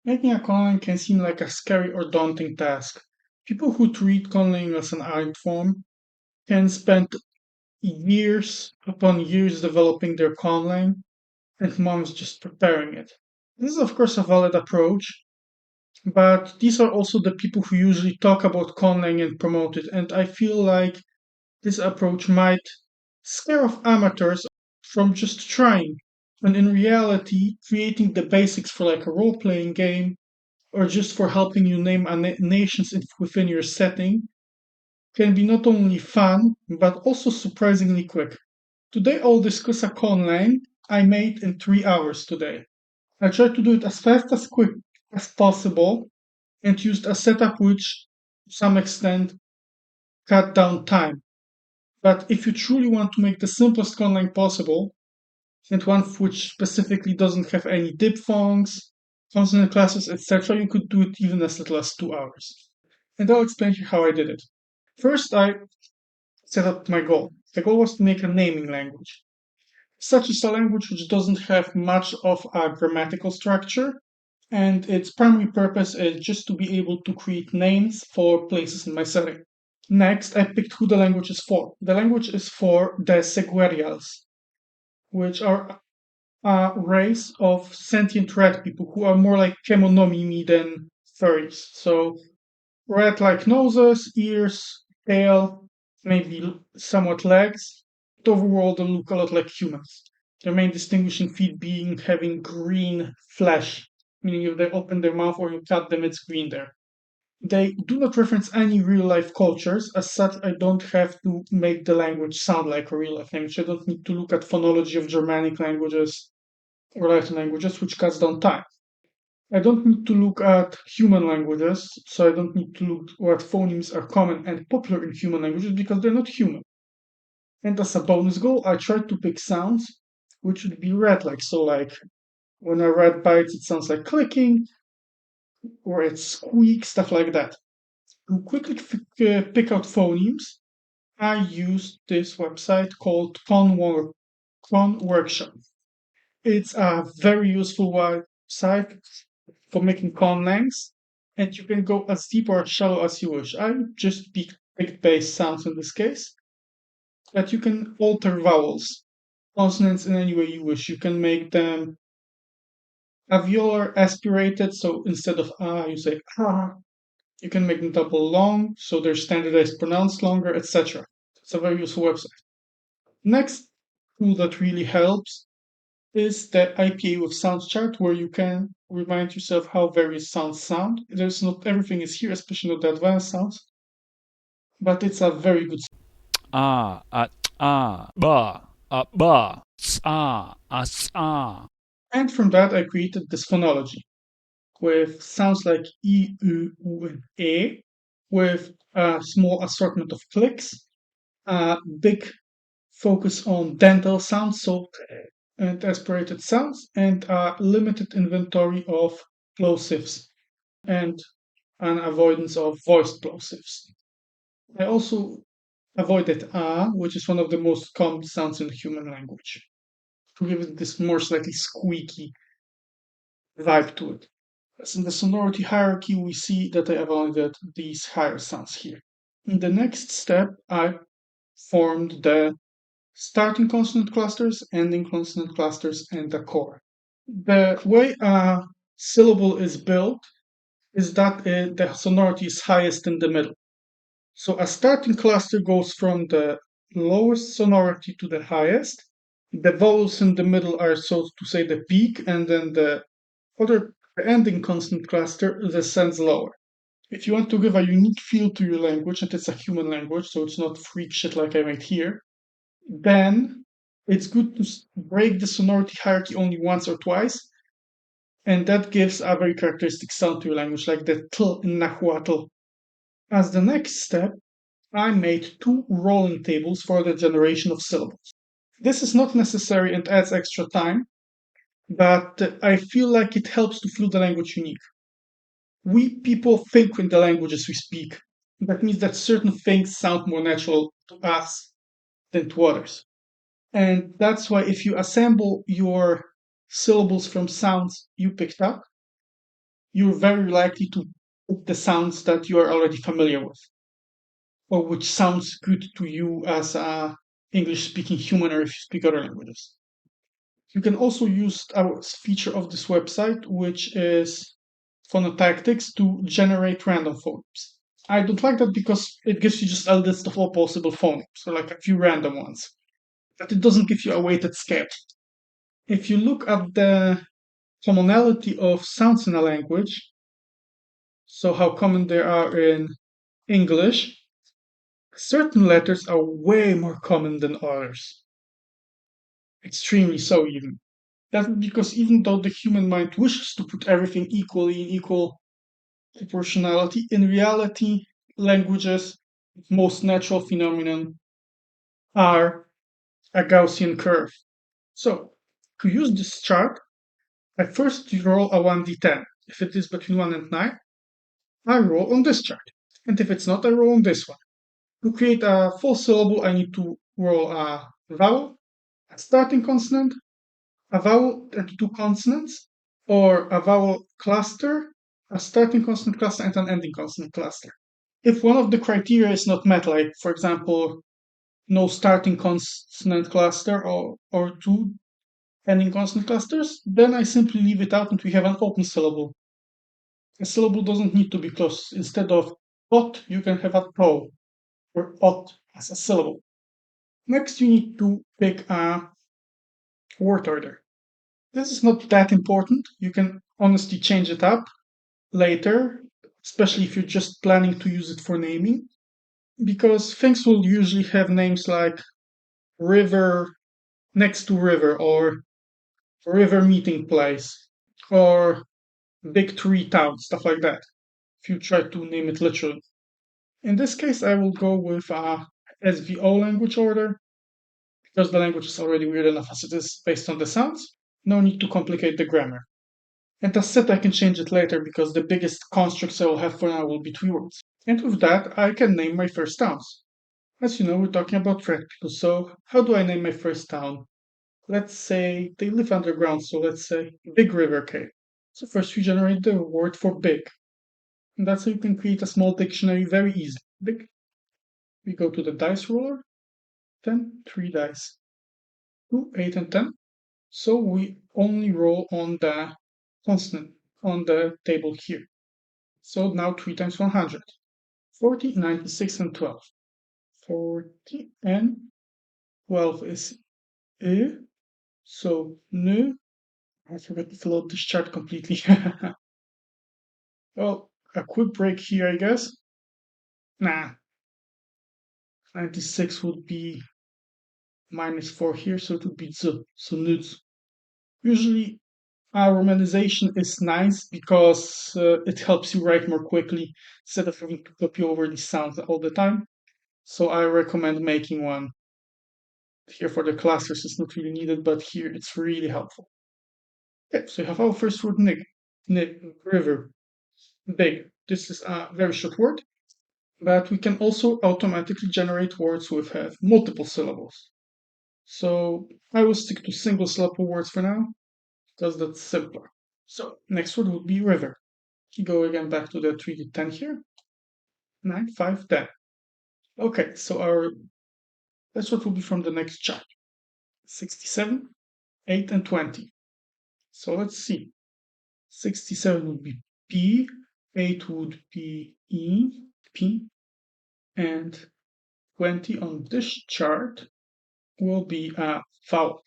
Making a conlang can seem like a scary or daunting task. People who treat conlang as an art form can spend years upon years developing their conlang and months just preparing it. This is, of course, a valid approach, but these are also the people who usually talk about conlang and promote it, and I feel like this approach might scare off amateurs from just trying, when in reality, creating the basics for like a role playing game or just for helping you name nations within your setting can be not only fun but also surprisingly quick. Today I'll discuss a conlang I made in 3 hours today. I tried to do it as fast as quick as possible and used a setup which to some extent cut down time. But if you truly want to make the simplest conlang possible, and one which specifically doesn't have any diphthongs, consonant classes, etc., you could do it even as little as 2 hours. And I'll explain you how I did it. First, I set up my goal. The goal was to make a naming language. Such is a language which doesn't have much of a grammatical structure, and its primary purpose is just to be able to create names for places in my setting. Next, I picked who the language is for. The language is for the Seguerrials, which are a race of sentient rat people who are more like chemonomimi than furries. So rat-like noses, ears, tail, maybe somewhat legs, but overall they look a lot like humans. Their main distinguishing feat being having green flesh, meaning if they open their mouth or you cut them, it's green there. They do not reference any real life cultures. As such, I don't have to make the language sound like a real life language. I don't need to look at phonology of Germanic languages or Latin languages, which cuts down time. I don't need to look at human languages, so I don't need to look what phonemes are common and popular in human languages because they're not human. And as a bonus goal, I tried to pick sounds which would be rat like. So, like when a rat bites, it sounds like clicking or it squeaks, stuff like that. To quickly pick out phonemes, I used this website called Con Workshop. It's a very useful website for making conlangs, and you can go as deep or as shallow as you wish. I just picked base sounds in this case, but you can alter vowels, consonants in any way you wish. You can make them alveolar aspirated, so instead of you say ah. You can make them double long, so they're standardized pronounced longer, etc. It's a very useful website. Next tool that really helps is the IPA with sounds chart, where you can remind yourself how various sounds sound. There's not everything is here, especially not the advanced sounds, but it's a very good. ba, ba, sa. And from that, I created this phonology with sounds like e, u, u, and e, with a small assortment of clicks, a big focus on dental sounds, so and aspirated sounds, and a limited inventory of plosives and an avoidance of voiced plosives. I also avoided which is one of the most common sounds in the human language, to give it this more slightly squeaky vibe to it. As in the sonority hierarchy, we see that I avoided these higher sounds here. In the next step, I formed the starting consonant clusters, ending consonant clusters, and the core. The way a syllable is built is that the sonority is highest in the middle. So a starting cluster goes from the lowest sonority to the highest. The vowels in the middle are, so to say, the peak, and then the ending consonant cluster descends lower. If you want to give a unique feel to your language, and it's a human language, so it's not freak shit like I made here, then it's good to break the sonority hierarchy only once or twice, and that gives a very characteristic sound to your language, like the tl in Nahuatl. As the next step, I made two rolling tables for the generation of syllables. This is not necessary and adds extra time, but I feel like it helps to feel the language unique. We people think in the languages we speak. That means that certain things sound more natural to us than to others. And that's why if you assemble your syllables from sounds you picked up, you're very likely to put the sounds that you are already familiar with, or which sounds good to you as a English speaking human, or if you speak other languages. You can also use our feature of this website, which is phonotactics, to generate random phonemes. I don't like that because it gives you just a list of all possible phonemes, so like a few random ones, but it doesn't give you a weighted scale. If you look at the commonality of sounds in a language, so how common they are in English, certain letters are way more common than others. Extremely so, even. That's because even though the human mind wishes to put everything equally in equal proportionality, in reality, languages, most natural phenomenon, are a Gaussian curve. So, to use this chart, I first roll a 1d10. If it is between 1 and 9, I roll on this chart. And if it's not, I roll on this one. To create a full syllable, I need to roll a vowel, a starting consonant, a vowel and two consonants, or a vowel cluster, a starting consonant cluster, and an ending consonant cluster. If one of the criteria is not met, like, for example, no starting consonant cluster or two ending consonant clusters, then I simply leave it out and we have an open syllable. A syllable doesn't need to be closed. Instead of ot, you can have a to, or ot as a syllable. Next, you need to pick a word order. This is not that important. You can honestly change it up later, especially if you're just planning to use it for naming, because things will usually have names like river next to river, or river meeting place, or big tree town, stuff like that, if you try to name it literally. In this case, I will go with a SVO language order, because the language is already weird enough as it is based on the sounds. No need to complicate the grammar. And as said, I can change it later because the biggest constructs I will have for now will be 3 words. And with that, I can name my first towns. As you know, we're talking about French people, so how do I name my first town? Let's say they live underground, so let's say Big River Cave. So first we generate the word for big. And that's how you can create a small dictionary very easy. Big. We go to the dice roller, 10, 3 dice, 2, 8, and 10. So we only roll on the consonant on the table here. So now 3 times 100. 40, 96, and 12. 40 and 12 is E. So nu. I forgot to fill out this chart completely. Well, a quick break here, I guess. Nah, 96 would be -4 here, so it would be z. So nuts. Usually, romanization is nice because it helps you write more quickly instead of having to copy over these sounds all the time. So I recommend making one. Here for the clusters, it's not really needed, but here it's really helpful. Okay, so you have our first word, river, big. This is a very short word, but we can also automatically generate words with have multiple syllables. So I will stick to single syllable words for now, because that's simpler. So next word would be river. You go again back to the 3 to 10 here. 9, 5, 10. Okay, so our that's what will be from the next chart. 67, 8, and 20. So let's see. 67 would be P, 8 would be E, P, and 20 on this chart will be a vowel.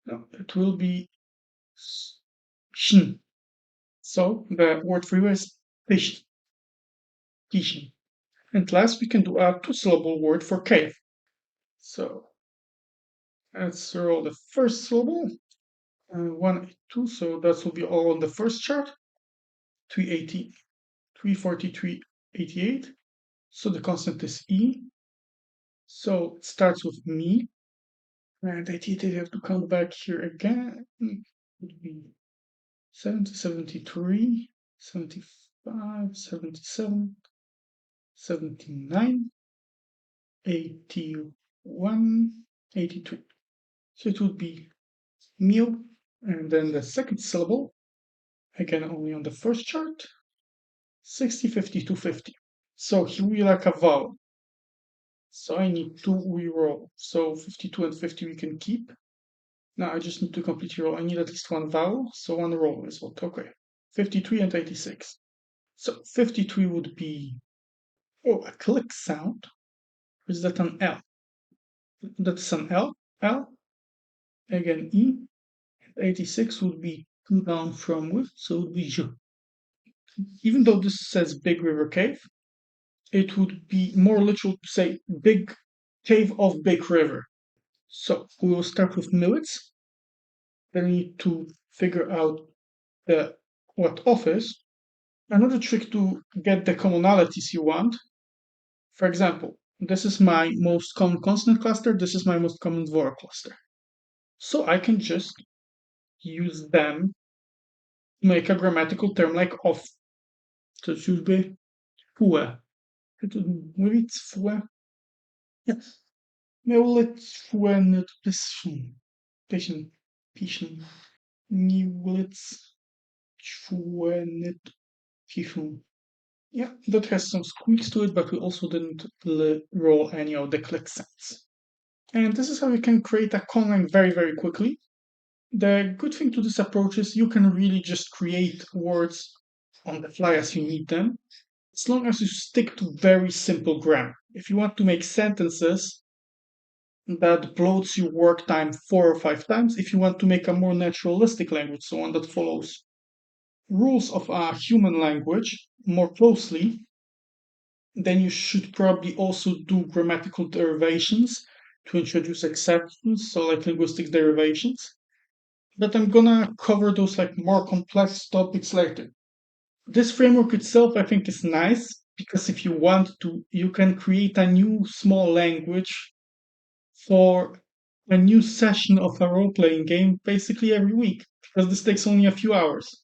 No, it will be sh. So the word for you is fish, fish. And last, we can do a two-syllable word for cave. So let's roll the first syllable. 182, so that will be all on the first chart. 380, 343, 88. So the consonant is E. So it starts with me. And 88, I have to count back here again. It would be 70, 73, 75, 77, 79, 81, 82. So it would be meal. And then the second syllable, again only on the first chart, 60, 52, 50. So here we like a vowel. So I need to re-roll. So 52 and 50 we can keep. Now I just need to completely roll. I need at least one vowel, so one roll is what. Okay. 53 and 86. So 53 would be, oh, a click sound. Or is that an L? That's an L. L. Again, E. 86 would be two down from with, so it would be J. Even though this says Big River Cave, it would be more literal to say Big Cave of Big River. So we will start with millets. Then we need to figure out what off is. Another trick to get the commonalities you want. For example, this is my most common consonant cluster, this is my most common vowel cluster. So I can just use them to make a grammatical term like off. So it should be fue. Maybe it's fue. Yes. Millets fue pishin. Pishin. Pishin. Millets fue pishin. Yeah, that has some squeaks to it, but we also didn't roll any of the click sounds. And this is how you can create a conlang very, very quickly. The good thing to this approach is you can really just create words on the fly as you need them, as long as you stick to very simple grammar. If you want to make sentences, that bloats your work time 4 or 5 times. If you want to make a more naturalistic language, so one that follows rules of a human language more closely, then you should probably also do grammatical derivations to introduce exceptions, so like linguistic derivations. But I'm gonna cover those like more complex topics later. This framework itself, I think, is nice because if you want to, you can create a new small language for a new session of a role playing game basically every week because this takes only a few hours.